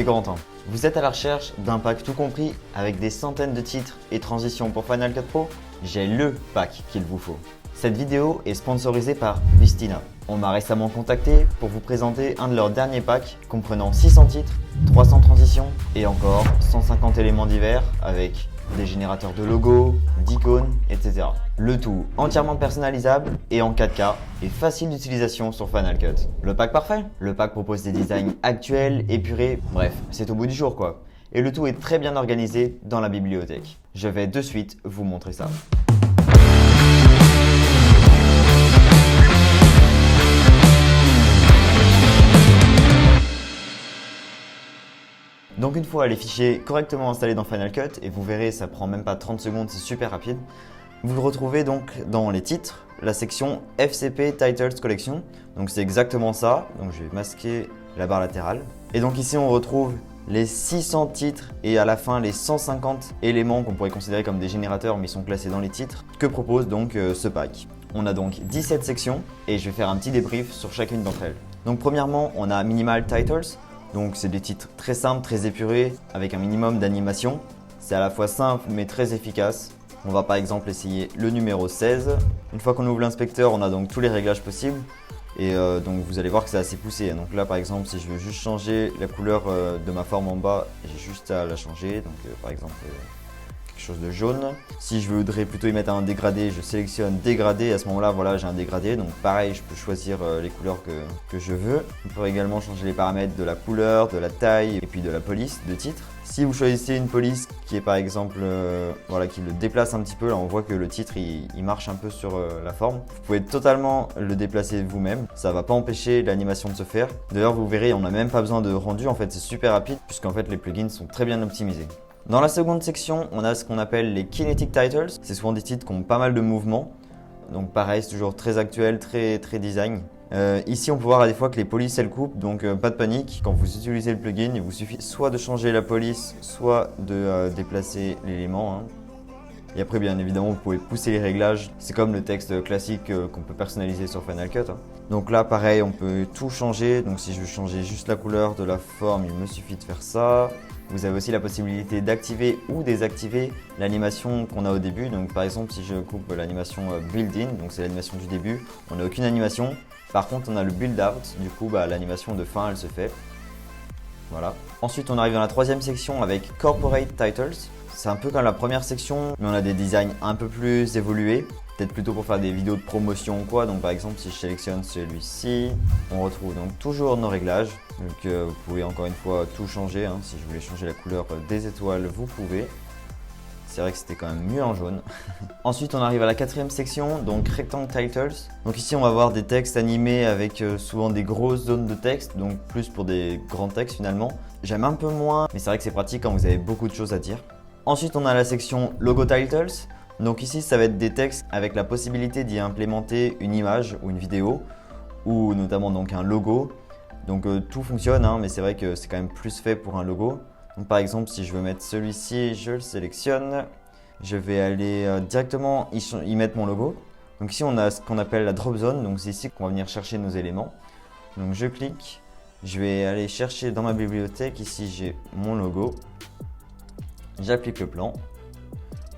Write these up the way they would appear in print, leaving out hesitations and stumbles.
c'est Corentin. Vous êtes à la recherche d'un pack tout compris avec des centaines de titres et transitions pour Final Cut Pro? J'ai le pack qu'il vous faut. Cette vidéo est sponsorisée par Vistina. On m'a récemment contacté pour vous présenter un de leurs derniers packs comprenant 600 titres, 300 transitions et encore 150 éléments divers avec des générateurs de logos, d'icônes, etc. Le tout entièrement personnalisable et en 4K et facile d'utilisation sur Final Cut. Le pack parfait? Le pack propose des designs actuels, épurés, bref, c'est au bout du jour quoi. Et le tout est très bien organisé dans la bibliothèque. Je vais de suite vous montrer ça. Donc une fois les fichiers correctement installés dans Final Cut, et vous verrez ça prend même pas 30 secondes, c'est super rapide, vous le retrouvez donc dans les titres, la section FCP Titles Collection, donc c'est exactement ça, donc je vais masquer la barre latérale. Et donc ici on retrouve les 600 titres et à la fin les 150 éléments qu'on pourrait considérer comme des générateurs mais ils sont classés dans les titres, que propose donc ce pack. On a donc 17 sections et je vais faire un petit débrief sur chacune d'entre elles. Donc premièrement on a Minimal Titles. Donc c'est des titres très simples, très épurés, avec un minimum d'animation. C'est à la fois simple mais très efficace. On va par exemple essayer le numéro 16. Une fois qu'on ouvre l'inspecteur, on a donc tous les réglages possibles. Et donc vous allez voir que c'est assez poussé. Donc là par exemple, si je veux juste changer la couleur de ma forme en bas, j'ai juste à la changer. Donc par exemple quelque chose de jaune. Si je voudrais plutôt y mettre un dégradé, je sélectionne dégradé. À ce moment-là, voilà, j'ai un dégradé. Donc pareil, je peux choisir les couleurs que je veux. On peut également changer les paramètres de la couleur, de la taille et puis de la police de titre. Si vous choisissez une police qui est par exemple, voilà, qui le déplace un petit peu, là on voit que le titre il marche un peu sur la forme. Vous pouvez totalement le déplacer vous-même. Ça va pas empêcher l'animation de se faire. D'ailleurs, vous verrez, on n'a même pas besoin de rendu. En fait, c'est super rapide puisqu'en fait les plugins sont très bien optimisés. Dans la seconde section, on a ce qu'on appelle les Kinetic Titles. C'est souvent des titres qui ont pas mal de mouvements. Donc pareil, c'est toujours très actuel, très design. Ici, on peut voir à des fois que les polices elles coupent, donc pas de panique. Quand vous utilisez le plugin, il vous suffit soit de changer la police, soit de déplacer l'élément. Et après, bien évidemment, vous pouvez pousser les réglages. C'est comme le texte classique qu'on peut personnaliser sur Final Cut. Donc là, pareil, on peut tout changer. Donc si je veux changer juste la couleur de la forme, il me suffit de faire ça. Vous avez aussi la possibilité d'activer ou désactiver l'animation qu'on a au début. Donc par exemple, si je coupe l'animation build-in, donc c'est l'animation du début, on n'a aucune animation. Par contre, on a le build-out, du coup l'animation de fin elle se fait. Voilà. Ensuite, on arrive dans la troisième section avec Corporate Titles. C'est un peu comme la première section, mais on a des designs un peu plus évolués. Peut-être plutôt pour faire des vidéos de promotion ou quoi. Donc par exemple, si je sélectionne celui-ci, on retrouve donc toujours nos réglages. Donc vous pouvez encore une fois tout changer. Si je voulais changer la couleur des étoiles, vous pouvez. C'est vrai que c'était quand même mieux en jaune. Ensuite, on arrive à la quatrième section, donc Rectangle Titles. Donc ici, on va voir des textes animés avec souvent des grosses zones de texte, donc plus pour des grands textes finalement. J'aime un peu moins, mais c'est vrai que c'est pratique quand vous avez beaucoup de choses à dire. Ensuite, on a la section Logo Titles. Donc ici, ça va être des textes avec la possibilité d'y implémenter une image ou une vidéo, ou notamment donc un logo. Donc tout fonctionne, mais c'est vrai que c'est quand même plus fait pour un logo. Donc par exemple, si je veux mettre celui-ci, je le sélectionne. Je vais aller directement y mettre mon logo. Donc ici, on a ce qu'on appelle la drop zone. Donc c'est ici qu'on va venir chercher nos éléments. Donc je clique. Je vais aller chercher dans ma bibliothèque. Ici, j'ai mon logo. J'applique le plan.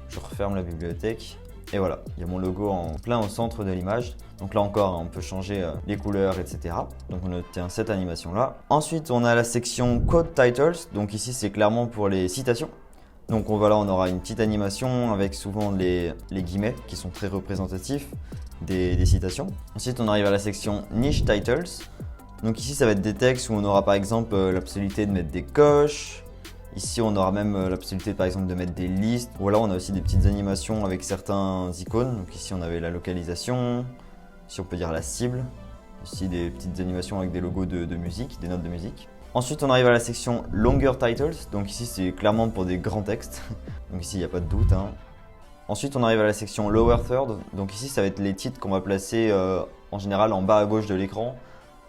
Je referme la bibliothèque. Et voilà, il y a mon logo en plein au centre de l'image. Donc là encore, on peut changer les couleurs, etc. Donc on obtient cette animation-là. Ensuite, on a la section Quote Titles. Donc ici, c'est clairement pour les citations. Donc on aura une petite animation avec souvent les guillemets qui sont très représentatifs des citations. Ensuite, on arrive à la section Niche Titles. Donc ici, ça va être des textes où on aura par exemple la possibilité de mettre des coches. Ici, on aura même la possibilité par exemple de mettre des listes. Ou alors, on a aussi des petites animations avec certains icônes. Donc ici, on avait la localisation. Ici, on peut dire la cible. Ici, des petites animations avec des logos de musique, des notes de musique. Ensuite, on arrive à la section Longer Titles. Donc ici, c'est clairement pour des grands textes. Donc ici, il n'y a pas de doute. Ensuite, on arrive à la section Lower Third. Donc ici, ça va être les titres qu'on va placer en général en bas à gauche de l'écran.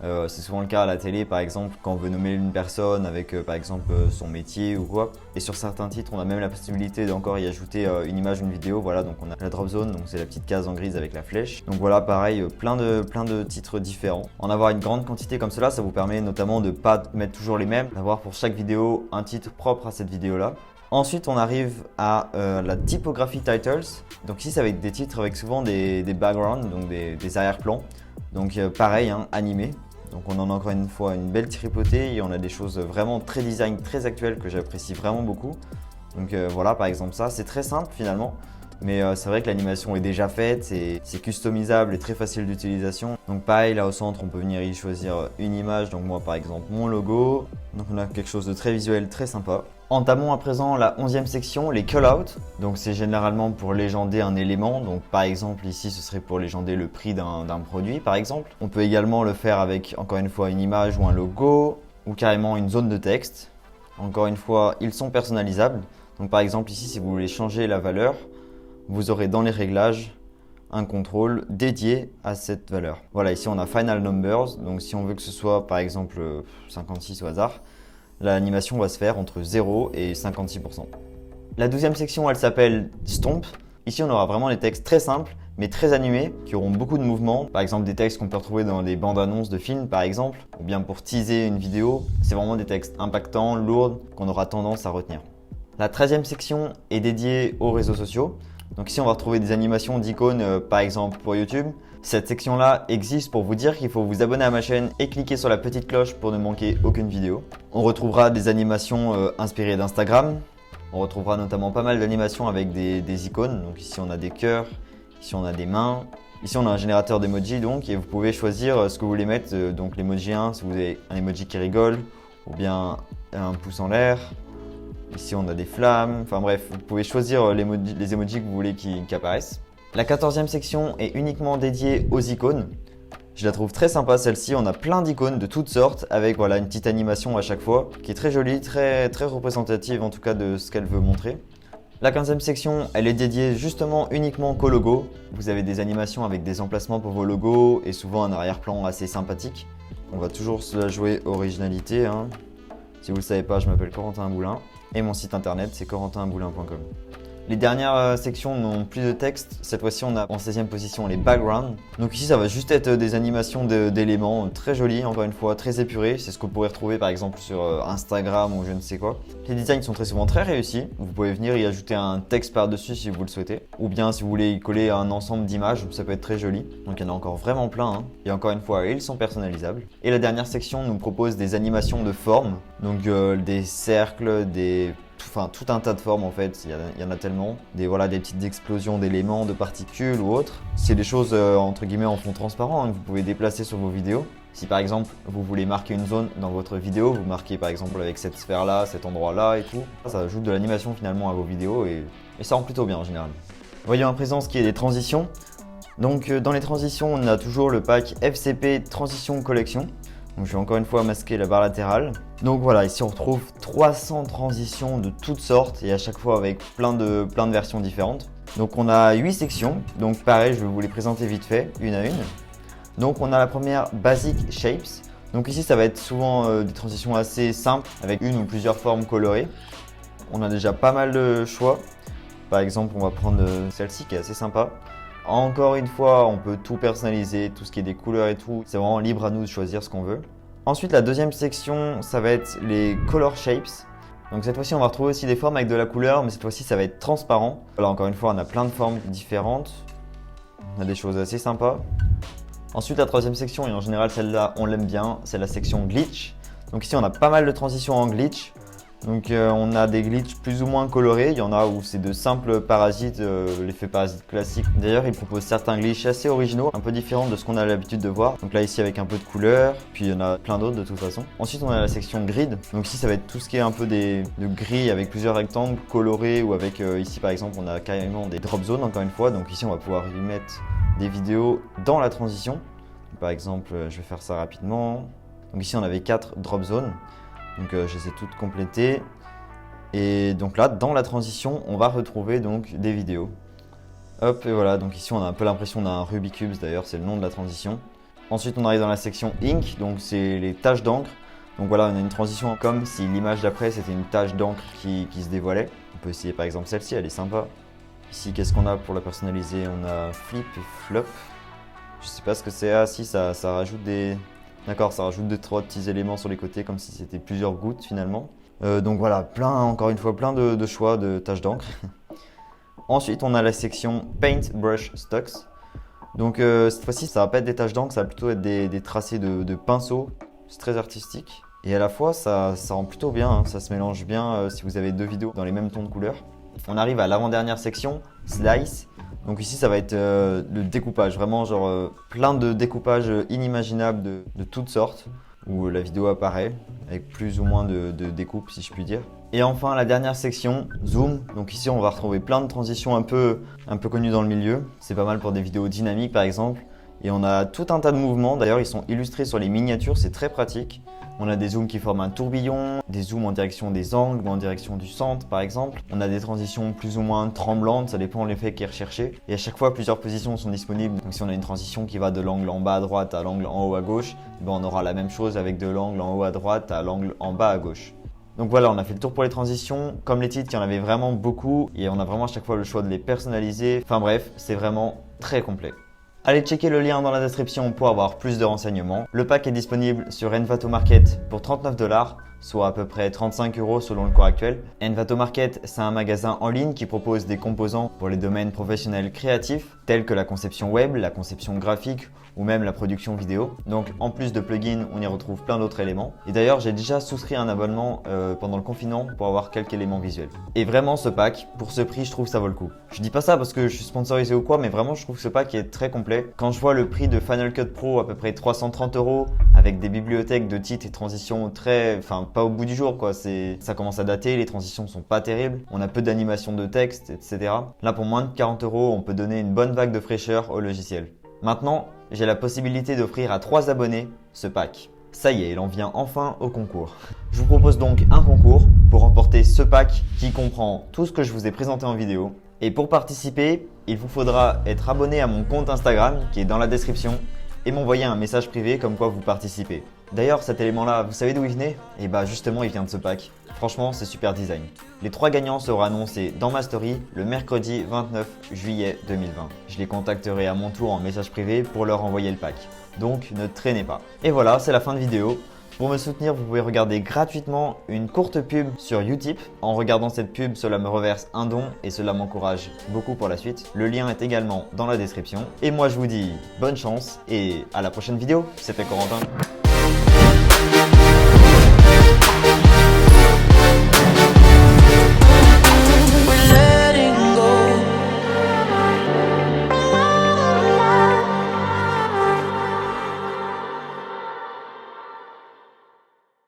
C'est souvent le cas à la télé, par exemple, quand on veut nommer une personne avec, par exemple, son métier ou quoi. Et sur certains titres, on a même la possibilité d'encore y ajouter une image, une vidéo. Voilà, donc on a la drop zone, donc c'est la petite case en grise avec la flèche. Donc voilà, pareil, plein de titres différents. En avoir une grande quantité comme cela, ça vous permet notamment de ne pas mettre toujours les mêmes, d'avoir pour chaque vidéo un titre propre à cette vidéo-là. Ensuite, on arrive à la typographie titles. Donc ici, ça va être des titres avec souvent des backgrounds, donc des arrière-plans. Donc pareil, hein, animé. Donc on en a encore une fois une belle tripotée et on a des choses vraiment très design, très actuelles que j'apprécie vraiment beaucoup. Donc voilà, par exemple ça, c'est très simple finalement. Mais c'est vrai que l'animation est déjà faite, c'est customisable et très facile d'utilisation. Donc pareil, là au centre, on peut venir y choisir une image. Donc moi par exemple, mon logo. Donc on a quelque chose de très visuel, très sympa. Entamons à présent la 11e section, les call-out. Donc c'est généralement pour légender un élément. Donc par exemple ici, ce serait pour légender le prix d'un produit par exemple. On peut également le faire avec encore une fois une image ou un logo ou carrément une zone de texte. Encore une fois, ils sont personnalisables. Donc par exemple ici, si vous voulez changer la valeur, vous aurez dans les réglages un contrôle dédié à cette valeur. Voilà, ici on a Final Numbers, donc si on veut que ce soit par exemple 56 au hasard, l'animation va se faire entre 0 et 56%. La 12e section, elle s'appelle Stomp. Ici on aura vraiment des textes très simples, mais très animés, qui auront beaucoup de mouvements. Par exemple des textes qu'on peut retrouver dans des bandes annonces de films par exemple, ou bien pour teaser une vidéo. C'est vraiment des textes impactants, lourds, qu'on aura tendance à retenir. La 13e section est dédiée aux réseaux sociaux. Donc ici on va retrouver des animations d'icônes par exemple pour YouTube. Cette section là existe pour vous dire qu'il faut vous abonner à ma chaîne et cliquer sur la petite cloche pour ne manquer aucune vidéo. On retrouvera des animations inspirées d'Instagram. On retrouvera notamment pas mal d'animations avec des icônes. Donc ici on a des cœurs, ici on a des mains. Ici on a un générateur d'emoji donc et vous pouvez choisir ce que vous voulez mettre. Donc l'emoji 1 si vous avez un emoji qui rigole ou bien un pouce en l'air. Ici on a des flammes, enfin bref, vous pouvez choisir les emojis que vous voulez qui apparaissent. La 14e section est uniquement dédiée aux icônes. Je la trouve très sympa celle-ci, on a plein d'icônes de toutes sortes avec voilà, une petite animation à chaque fois qui est très jolie, très représentative en tout cas de ce qu'elle veut montrer. La 15e section, elle est dédiée justement uniquement qu'aux logos. Vous avez des animations avec des emplacements pour vos logos et souvent un arrière-plan assez sympathique. On va toujours se la jouer originalité. Hein. Si vous ne le savez pas, je m'appelle Corentin Boulin. Et mon site internet c'est corentinboulin.com. Les dernières sections n'ont plus de texte. Cette fois-ci, on a en 16e position les backgrounds. Donc ici, ça va juste être des animations d'éléments très jolies, encore une fois, très épurées. C'est ce que vous pourrez retrouver par exemple sur Instagram ou je ne sais quoi. Les designs sont très souvent très réussis. Vous pouvez venir y ajouter un texte par-dessus si vous le souhaitez. Ou bien si vous voulez y coller un ensemble d'images, ça peut être très joli. Donc il y en a encore vraiment plein. Hein. Et encore une fois, ils sont personnalisables. Et la dernière section nous propose des animations de formes. Donc des cercles, enfin tout un tas de formes en fait, il y en a tellement. Des petites explosions d'éléments, de particules ou autres. C'est des choses entre guillemets en fond transparent hein, que vous pouvez déplacer sur vos vidéos. Si par exemple vous voulez marquer une zone dans votre vidéo, vous marquez par exemple avec cette sphère là, cet endroit là et tout. Ça ajoute de l'animation finalement à vos vidéos et ça rend plutôt bien en général. Voyons à présent ce qui est des transitions. Donc dans les transitions, on a toujours le pack FCP Transition Collection. Donc je vais encore une fois masquer la barre latérale. Donc voilà, ici on retrouve 300 transitions de toutes sortes et à chaque fois avec plein de versions différentes. Donc on a 8 sections, donc pareil je vais vous les présenter vite fait, une à une. Donc on a la première Basic Shapes. Donc ici ça va être souvent des transitions assez simples avec une ou plusieurs formes colorées. On a déjà pas mal de choix. Par exemple on va prendre celle-ci qui est assez sympa. Encore une fois, on peut tout personnaliser, tout ce qui est des couleurs et tout. C'est vraiment libre à nous de choisir ce qu'on veut. Ensuite, la deuxième section, ça va être les color shapes. Donc cette fois-ci, on va retrouver aussi des formes avec de la couleur, mais cette fois-ci, ça va être transparent. Voilà, encore une fois, on a plein de formes différentes. On a des choses assez sympas. Ensuite, la troisième section, et en général, celle-là, on l'aime bien, c'est la section glitch. Donc ici, on a pas mal de transitions en glitch. Donc on a des glitches plus ou moins colorés, il y en a où c'est de simples parasites, l'effet parasite classique. D'ailleurs il propose certains glitches assez originaux, un peu différents de ce qu'on a l'habitude de voir. Donc là ici avec un peu de couleur, puis il y en a plein d'autres de toute façon. Ensuite on a la section grid, donc ici ça va être tout ce qui est un peu de gris avec plusieurs rectangles colorés ou avec ici par exemple on a carrément des drop zones encore une fois. Donc ici on va pouvoir y mettre des vidéos dans la transition. Par exemple je vais faire ça rapidement. Donc ici on avait 4 drop zones. Donc je les ai toutes complétées. Et donc là, dans la transition, on va retrouver donc des vidéos. Hop, et voilà, donc ici on a un peu l'impression d'un Rubik's Cube, d'ailleurs c'est le nom de la transition. Ensuite, on arrive dans la section Ink, donc c'est les taches d'encre. Donc voilà, on a une transition comme si l'image d'après c'était une tache d'encre qui se dévoilait. On peut essayer par exemple celle-ci, elle est sympa. Ici, qu'est-ce qu'on a pour la personnaliser? On a flip et flop. Je sais pas ce que c'est. Ah si, ça rajoute des... D'accord, ça rajoute 2-3 petits éléments sur les côtés comme si c'était plusieurs gouttes finalement. Donc voilà, encore une fois, plein de choix de taches d'encre. Ensuite, on a la section Paint Brush Stocks. Donc cette fois-ci, ça va pas être des taches d'encre, ça va plutôt être des tracés de pinceaux. C'est très artistique. Et à la fois, ça rend plutôt bien, hein. Ça se mélange bien si vous avez deux vidéos dans les mêmes tons de couleur. On arrive à l'avant-dernière section, Slice. Donc ici, ça va être le découpage, vraiment genre plein de découpages inimaginables de toutes sortes, où la vidéo apparaît, avec plus ou moins de découpes si je puis dire. Et enfin, la dernière section, Zoom. Donc ici, on va retrouver plein de transitions un peu connues dans le milieu. C'est pas mal pour des vidéos dynamiques par exemple. Et on a tout un tas de mouvements, d'ailleurs ils sont illustrés sur les miniatures, c'est très pratique. On a des zooms qui forment un tourbillon, des zooms en direction des angles ou en direction du centre par exemple. On a des transitions plus ou moins tremblantes, ça dépend de l'effet qui est recherché. Et à chaque fois plusieurs positions sont disponibles. Donc si on a une transition qui va de l'angle en bas à droite à l'angle en haut à gauche, on aura la même chose avec de l'angle en haut à droite à l'angle en bas à gauche. Donc voilà, on a fait le tour pour les transitions. Comme les titres, il y en avait vraiment beaucoup et on a vraiment à chaque fois le choix de les personnaliser. Enfin bref, c'est vraiment très complet. Allez checker le lien dans la description pour avoir plus de renseignements. Le pack est disponible sur Envato Market pour 39 $, soit à peu près 35 € selon le cours actuel. Envato Market, c'est un magasin en ligne qui propose des composants pour les domaines professionnels créatifs, tels que la conception web, la conception graphique ou même la production vidéo. Donc en plus de plugins, on y retrouve plein d'autres éléments. Et d'ailleurs, j'ai déjà souscrit un abonnement pendant le confinement pour avoir quelques éléments visuels. Et vraiment ce pack, pour ce prix, je trouve que ça vaut le coup. Je dis pas ça parce que je suis sponsorisé ou quoi, mais vraiment je trouve que ce pack est très complet. Quand je vois le prix de Final Cut Pro à peu près 330 € avec des bibliothèques de titres et transitions pas au bout du jour quoi, ça commence à dater, les transitions sont pas terribles, on a peu d'animation de texte, etc. Là pour moins de 40 €, on peut donner une bonne vague de fraîcheur au logiciel. Maintenant, j'ai la possibilité d'offrir à 3 abonnés ce pack. Ça y est, il en vient enfin au concours. Je vous propose donc un concours pour remporter ce pack qui comprend tout ce que je vous ai présenté en vidéo. Et pour participer, il vous faudra être abonné à mon compte Instagram qui est dans la description et m'envoyer un message privé comme quoi vous participez. D'ailleurs, cet élément-là, vous savez d'où il venait? Et bah justement, il vient de ce pack. Franchement, c'est super design. Les 3 gagnants seront annoncés dans ma story le mercredi 29 juillet 2020. Je les contacterai à mon tour en message privé pour leur envoyer le pack. Donc ne traînez pas. Et voilà, c'est la fin de vidéo. Pour me soutenir, vous pouvez regarder gratuitement une courte pub sur Utip. En regardant cette pub, cela me reverse un don et cela m'encourage beaucoup pour la suite. Le lien est également dans la description. Et moi, je vous dis bonne chance et à la prochaine vidéo. C'était Corentin.